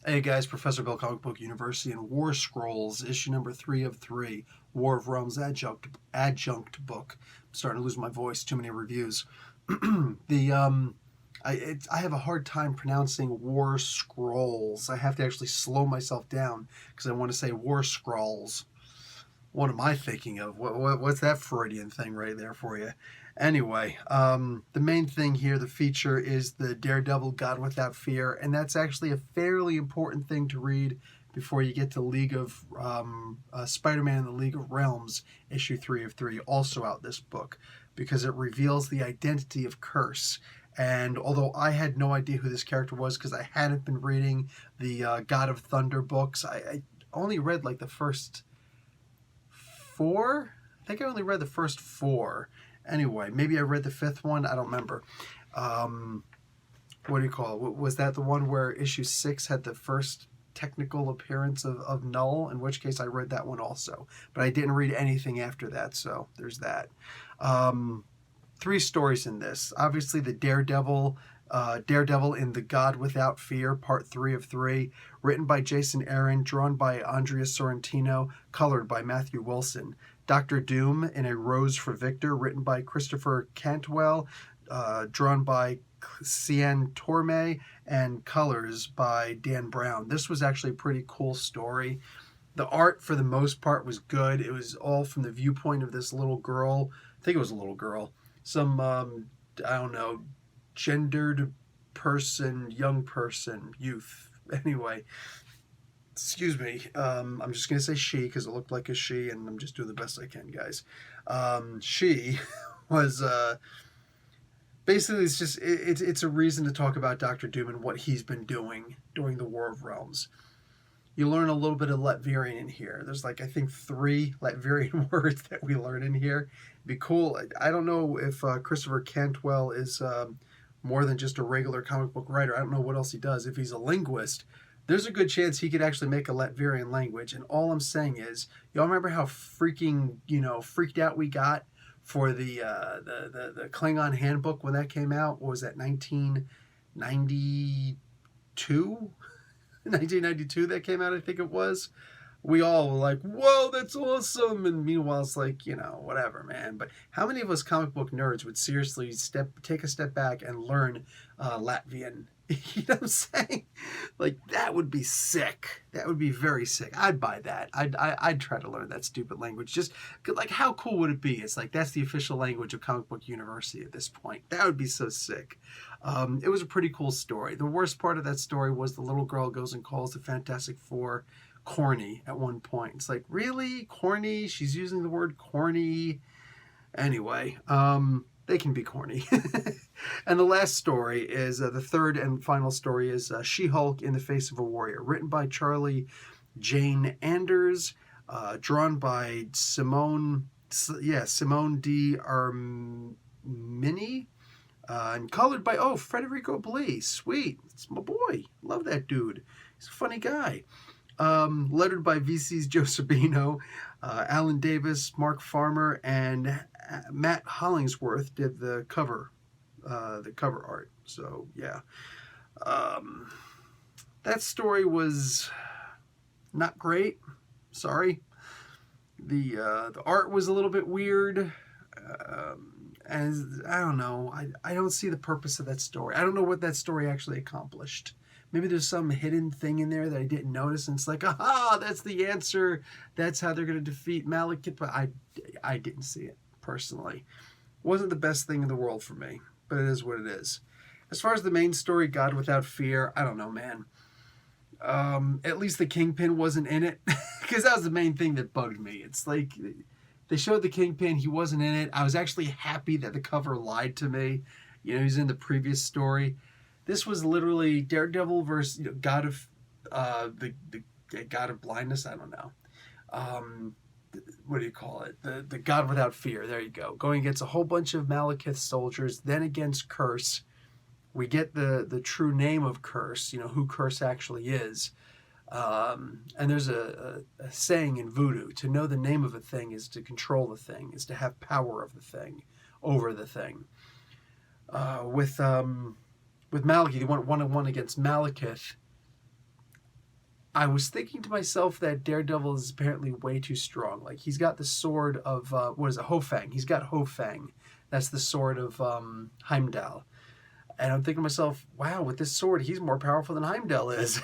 Hey guys, Professor Bill, Comic Book University, and War Scrolls, issue number 3 of 3, War of Realms adjunct book. I'm starting to lose my voice, too many reviews. I have a hard time pronouncing War Scrolls. I have to actually slow myself down because I want to say War Scrolls. What am I thinking of? What's that Freudian thing right there for you? Anyway, the main thing here, the feature, is the Daredevil God Without Fear, and that's actually a fairly important thing to read before you get to League of Spider-Man and the League of Realms, issue 3 of 3, also out this book, because it reveals the identity of Curse. And although I had no idea who this character was because I hadn't been reading the God of Thunder books, I only read like the first 4? I think I only read the first 4. Anyway, maybe I read the 5th one. I don't remember. What do you call it? Was that the one where issue 6 had the first technical appearance of Null? In which case I read that one also. But I didn't read anything after that, so there's that. 3 stories in this. Obviously, the Daredevil in the God Without Fear, part 3 of 3, written by Jason Aaron, drawn by Andrea Sorrentino, colored by Matthew Wilson. Dr. Doom in A Rose for Victor, written by Christopher Cantwell, drawn by Cian Torme, and colors by Dan Brown. This was actually a pretty cool story. The art, for the most part, was good. It was all from the viewpoint of this little girl. I think it was a little girl. Some, I don't know, gendered person, young person, youth. Anyway, excuse me. I'm just going to say she because it looked like a she, and I'm just doing the best I can, guys. She was basically, it's a reason to talk about Dr. Doom and what he's been doing during the War of Realms. You learn a little bit of Latvian in here. There's like, I think 3 Latvian words that we learn in here. It'd be cool. I don't know if Christopher Cantwell is more than just a regular comic book writer. I don't know what else he does. If he's a linguist, there's a good chance he could actually make a Latvian language. And all I'm saying is, y'all remember how freaked out we got for the Klingon handbook when that came out? What was that, 1992? 1992 that came out, I think it was. We all were like, whoa, that's awesome. And meanwhile, it's like, whatever, man. But how many of us comic book nerds would seriously take a step back and learn Latvian? You know what I'm saying? Like, that would be sick. That would be very sick. I'd buy that. I'd try to learn that stupid language. Just, like, how cool would it be? It's like, that's the official language of Comic Book University at this point. That would be so sick. It was a pretty cool story. The worst part of that story was the little girl goes and calls the Fantastic Four corny at one point. It's like, really? Corny? She's using the word corny. Anyway, they can be corny. And the last story is, the third and final story is She-Hulk in the Face of a Warrior, written by Charlie Jane Anders, drawn by Simone D. Armini, and colored by, Federico Blee. Sweet. It's my boy. Love that dude. He's a funny guy. Lettered by VC's Joe Sabino, Alan Davis, Mark Farmer, and Matt Hollingsworth did the cover art. So yeah, that story was not great. Sorry. The art was a little bit weird. And I don't know. I don't see the purpose of that story. I don't know what that story actually accomplished. Maybe there's some hidden thing in there that I didn't notice, and it's like, aha, that's the answer. That's how they're going to defeat Malekith. But I didn't see it, personally. Wasn't the best thing in the world for me, but it is what it is. As far as the main story, God Without Fear, I don't know, man. At least the Kingpin wasn't in it, because that was the main thing that bugged me. It's like, they showed the Kingpin, he wasn't in it. I was actually happy that the cover lied to me. He's in the previous story. This was literally Daredevil versus God of the God of Blindness. I don't know. What do you call it? The God Without Fear. There you go. Going against a whole bunch of Malekith soldiers, then against Curse. We get the true name of Curse. Who Curse actually is. And there's a saying in voodoo: to know the name of a thing is to control the thing, is to have power of the thing over the thing. With Malekith, he went 1-on-1 against Malekith. I was thinking to myself that Daredevil is apparently way too strong. Like, he's got the sword of, what is it, Hofang. He's got Hofang. That's the sword of Heimdall. And I'm thinking to myself, wow, with this sword, he's more powerful than Heimdall is.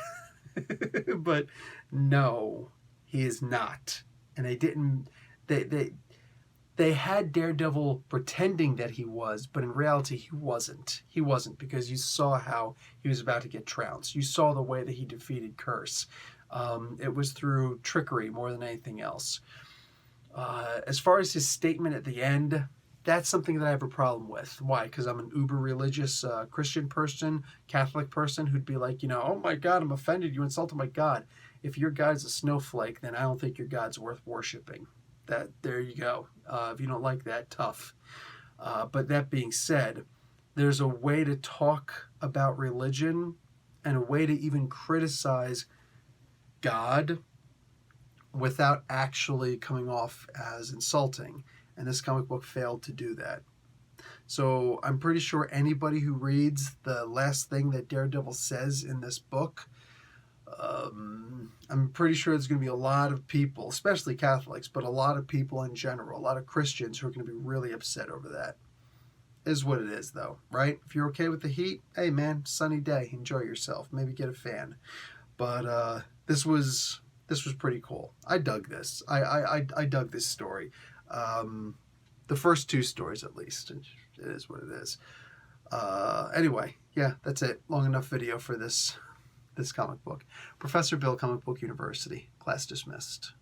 But no, he is not. And they didn't, they had Daredevil pretending that he was, but in reality, he wasn't. He wasn't, because you saw how he was about to get trounced. You saw the way that he defeated Curse. It was through trickery more than anything else. As far as his statement at the end, that's something that I have a problem with. Why? Because I'm an uber religious Christian person, Catholic person, who'd be like, oh my God, I'm offended. You insulted my God. If your God's a snowflake, then I don't think your God's worth worshiping. There you go. If you don't like that, tough. But that being said, there's a way to talk about religion and a way to even criticize God without actually coming off as insulting. And this comic book failed to do that. So I'm pretty sure anybody who reads the last thing that Daredevil says in this book, I'm pretty sure there's going to be a lot of people, especially Catholics, but a lot of people in general, a lot of Christians who are going to be really upset over that. Is what it is, though, right? If you're okay with the heat, hey man, sunny day, enjoy yourself. Maybe get a fan. But this was pretty cool. I dug this. I dug this story. The first two stories, at least. It is what it is. Anyway, yeah, that's it. Long enough video for this comic book. Professor Bill, Comic Book University. Class dismissed.